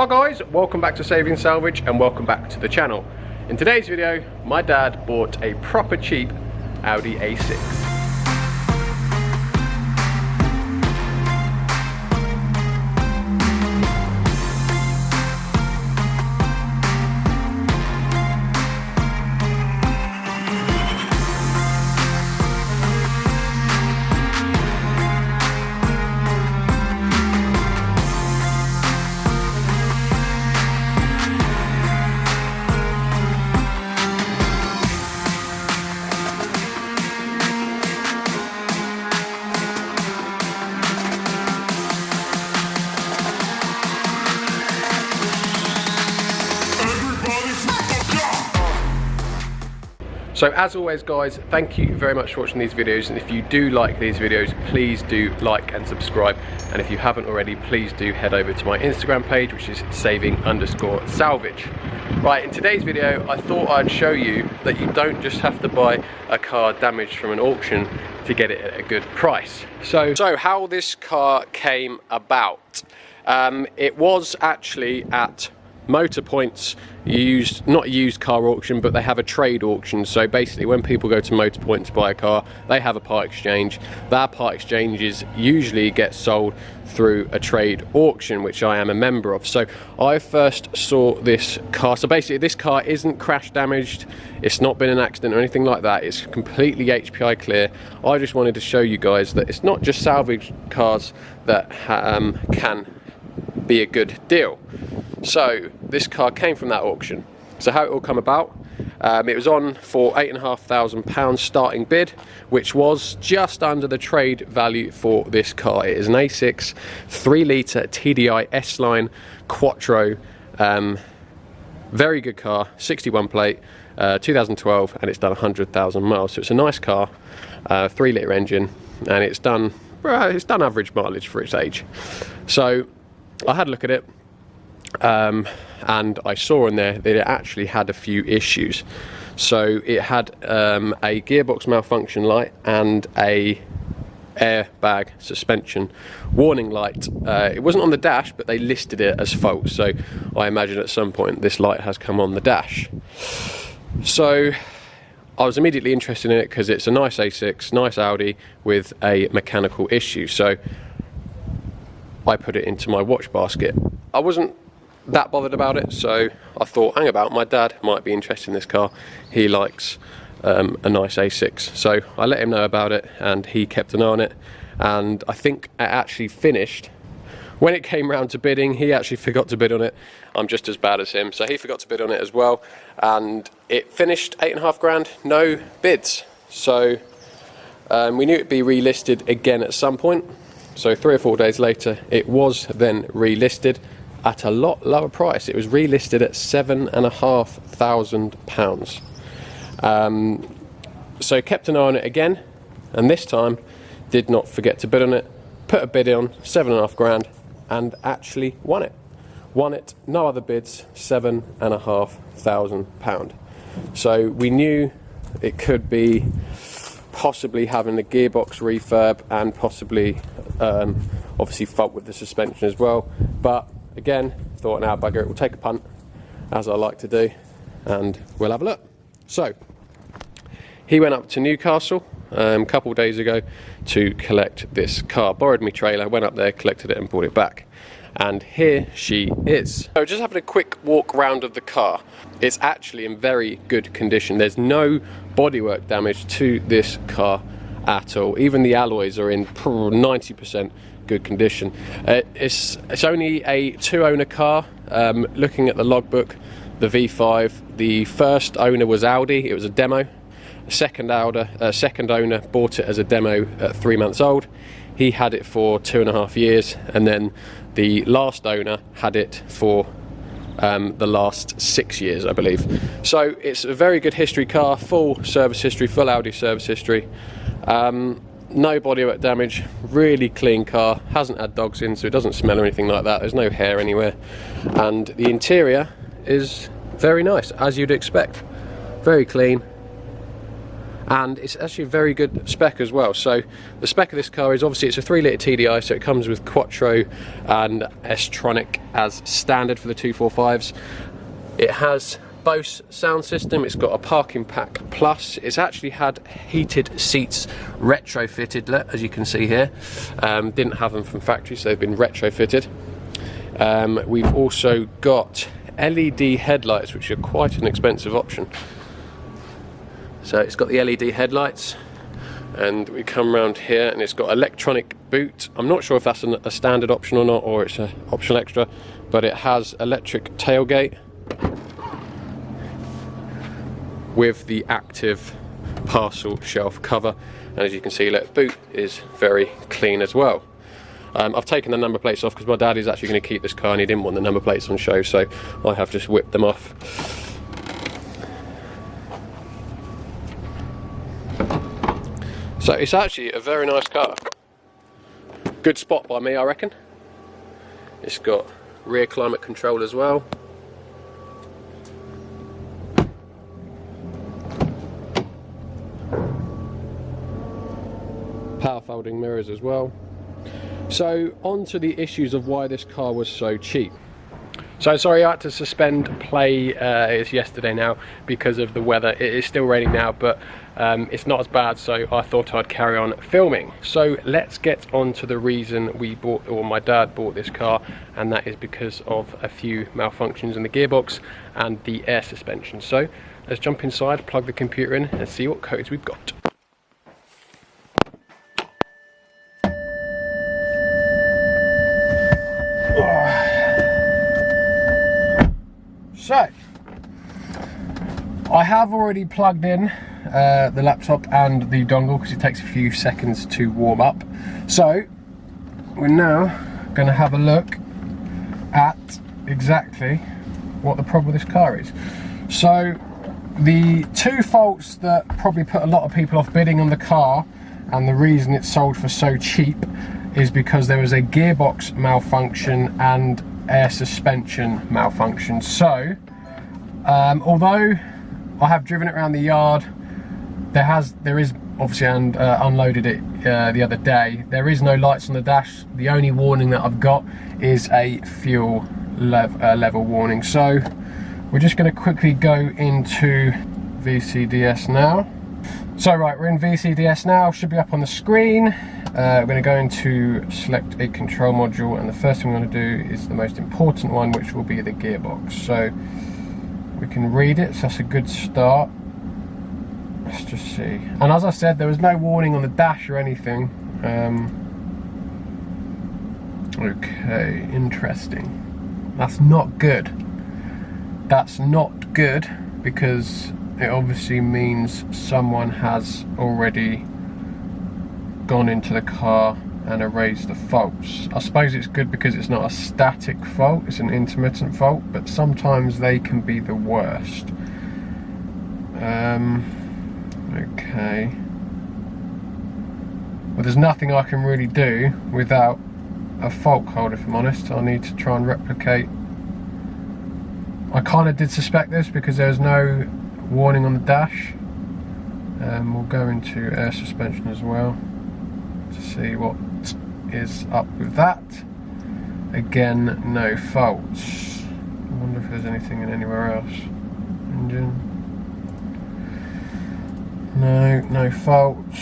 Hi guys, welcome back to Saving Salvage and welcome back to the channel. In today's video, my dad bought a proper cheap Audi A6. So as always guys, thank you very much for watching these videos, and if you do like these videos, please do like and subscribe, and if you haven't already, please do head over to my Instagram page, which is saving_salvage. Right, in today's video, I thought I'd show you that you don't just have to buy a car damaged from an auction to get it at a good price. So how this car came about. It was actually at Motor Point's not used car auction, but they have a trade auction. So basically when people go to Motor Point to buy a car, they have a part exchange. Their part exchanges usually get sold through a trade auction, which I am a member of. So I first saw this car. So basically this car isn't crash damaged, it's not been an accident or anything like that, it's completely HPI clear. I just wanted to show you guys that it's not just salvage cars that can be a good deal. So this car came from that auction. So how it all come about, it was on for £8,500 starting bid, which was just under the trade value for this car. It is an A6 3-litre TDI S-Line Quattro, very good car, 61 plate, 2012, and it's done 100,000 miles. So it's a nice car, 3-litre engine, and it's done average mileage for its age. So I had a look at it, and I saw in there that it actually had a few issues. So it had a gearbox malfunction light and a airbag suspension warning light. It wasn't on the dash, but they listed it as fault, so I imagine at some point this light has come on the dash. So I was immediately interested in it because it's a nice A6, nice Audi with a mechanical issue. So I put it into my watch basket. I wasn't that bothered about it, so I thought, hang about, my dad might be interested in this car. He likes a nice A6, so I let him know about it, and he kept an eye on it. And I think it actually finished when it came round to bidding. He actually forgot to bid on it. I'm just as bad as him, so he forgot to bid on it as well, and it finished 8.5 grand, no bids. So we knew it'd be relisted again at some point. So 3 or 4 days later, it was then relisted at a lot lower price. It was relisted at £7,500. So kept an eye on it again, and this time did not forget to bid on it. Put a bid on 7.5 grand, and actually won it. Won it, no other bids, £7,500. So we knew it could be possibly having a gearbox refurb and possibly obviously fault with the suspension as well, but again thought, now bugger it, we'll take a punt, as I like to do, and we'll have a look. So he went up to Newcastle a couple of days ago to collect this car, borrowed me trailer, went up there, collected it and brought it back, and here she is. So just having a quick walk round of the car. It's actually in very good condition. There's no bodywork damage to this car at all. Even the alloys are in 90% good condition. It's only a 2-owner car. Looking at the logbook, the V5, the first owner was Audi. It was a demo. Second owner bought it as a demo at 3 months old. He had it for 2.5 years, and then the last owner had it for the last 6 years, I believe. So it's a very good history car, full service history, full Audi service history. No bodywork damage, really clean car, hasn't had dogs in, so it doesn't smell or anything like that. There's no hair anywhere, and the interior is very nice, as you'd expect. Very clean, and it's actually a very good spec as well. So the spec of this car is obviously it's a 3 litre TDI, so it comes with Quattro and S-Tronic as standard for the 245s. It has Bose sound system, it's got a parking pack plus, it's actually had heated seats retrofitted, as you can see here. Didn't have them from factory, so they've been retrofitted. We've also got LED headlights, which are quite an expensive option. So it's got the LED headlights, and we come around here and it's got electronic boot. I'm not sure if that's a standard option or not, or it's an optional extra, but it has electric tailgate with the active parcel shelf cover, and as you can see, the boot is very clean as well. I've taken the number plates off because my dad is actually going to keep this car and he didn't want the number plates on show, so I have just whipped them off. So it's actually a very nice car. Good spot by me, I reckon. It's got rear climate control as well. Power folding mirrors as well. So on to the issues of why this car was so cheap. So sorry I had to suspend play, it's yesterday now because of the weather. It is still raining now, but it's not as bad, so I thought I'd carry on filming. So let's get on to the reason we bought, or my dad bought this car, and that is because of a few malfunctions in the gearbox and the air suspension. So let's jump inside, plug the computer in and see what codes we've got. So, I have already plugged in the laptop and the dongle because it takes a few seconds to warm up. So, we're now going to have a look at exactly what the problem with this car is. So, the two faults that probably put a lot of people off bidding on the car, and the reason it's sold for so cheap, is because there was a gearbox malfunction and air suspension malfunction. So although I have driven it around the yard, there is obviously, and unloaded it the other day, there is no lights on the dash. The only warning that I've got is a fuel level warning. So we're just going to quickly go into VCDS now. So right, we're in VCDS now, should be up on the screen. We're going to go into select a control module, and the first thing we're going to do is the most important one, which will be the gearbox. So we can read it, so that's a good start. Let's just see. And as I said, there was no warning on the dash or anything. Okay, interesting. That's not good. That's not good, because it obviously means someone has already gone into the car and erased the faults. I suppose it's good because it's not a static fault, it's an intermittent fault, but sometimes they can be the worst. Okay. Well, there's nothing I can really do without a fault code, if I'm honest. I'll need to try and replicate. I kind of did suspect this because there's no warning on the dash. We'll go into air suspension as well to see what is up with that. Again, no faults. I wonder if there's anything in anywhere else. Engine. No faults.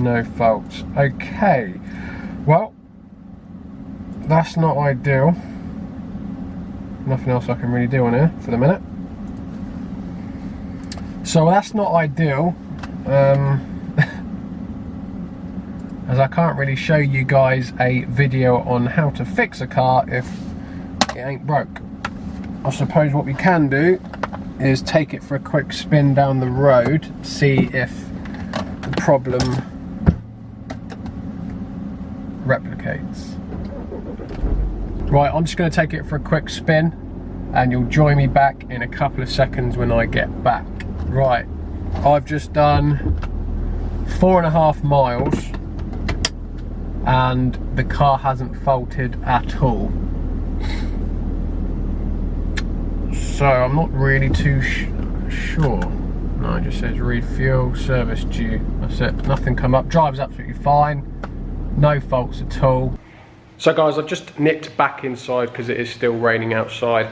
No faults. Okay. Well, that's not ideal. Nothing else I can really do on here for the minute. So that's not ideal, as I can't really show you guys a video on how to fix a car if it ain't broke. I suppose what we can do is take it for a quick spin down the road, see if the problem replicates. Right, I'm just going to take it for a quick spin and you'll join me back in a couple of seconds when I get back. Right, I've just done 4.5 miles and the car hasn't faulted at all. So I'm not really too sure. No, it just says refuel, service due. That's it, nothing come up. Drives absolutely fine, no faults at all. So guys, I've just nipped back inside because it is still raining outside.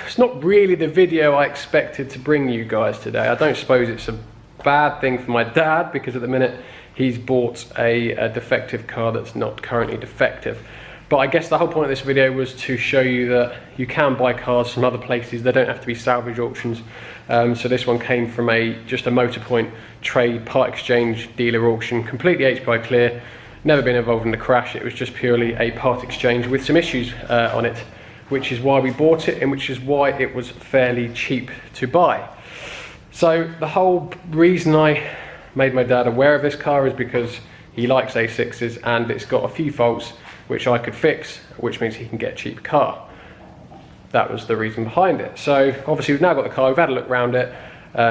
It's not really the video I expected to bring you guys today. I don't suppose it's a bad thing for my dad, because at the minute he's bought a defective car that's not currently defective. But I guess the whole point of this video was to show you that you can buy cars from other places. They don't have to be salvage auctions. So this one came from just a Motorpoint trade part exchange dealer auction, completely HPI clear, never been involved in the crash. It was just purely a part exchange with some issues on it, which is why we bought it and which is why it was fairly cheap to buy. So the whole reason I made my dad aware of this car is because he likes A6s and it's got a few faults which I could fix, which means he can get a cheap car. That was the reason behind it. So obviously we've now got the car, we've had a look around it,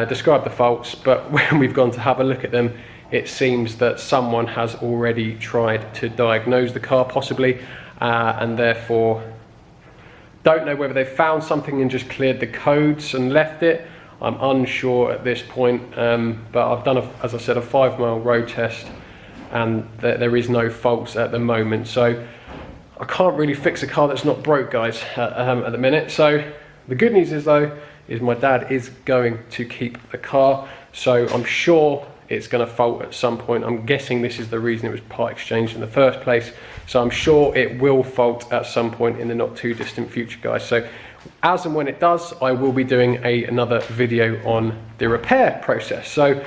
described the faults, but when we've gone to have a look at them, it seems that someone has already tried to diagnose the car possibly, and therefore don't know whether they've found something and just cleared the codes and left it. I'm unsure at this point, but I've done, as I said, a 5-mile road test, and there is no faults at the moment. So I can't really fix a car that's not broke, guys, at the minute. So the good news is though, is my dad is going to keep the car. So I'm sure it's going to fault at some point. I'm guessing this is the reason it was part exchanged in the first place. So I'm sure it will fault at some point in the not too distant future, guys. So as and when it does, I will be doing another video on the repair process. So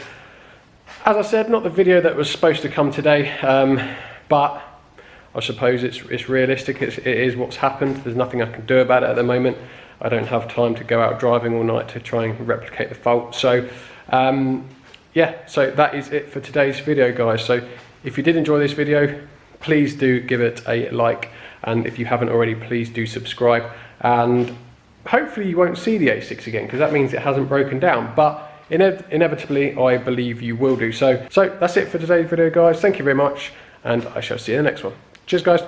as I said, not the video that was supposed to come today, but I suppose it's realistic. It is what's happened. There's nothing I can do about it at the moment. I don't have time to go out driving all night to try and replicate the fault. So yeah, so that is it for today's video, guys. So if you did enjoy this video, please do give it a like, and if you haven't already, please do subscribe, and hopefully you won't see the A6 again, because that means it hasn't broken down, but inevitably I believe you will do. So that's it for today's video, guys. Thank you very much, and I shall see you in the next one. Cheers, guys.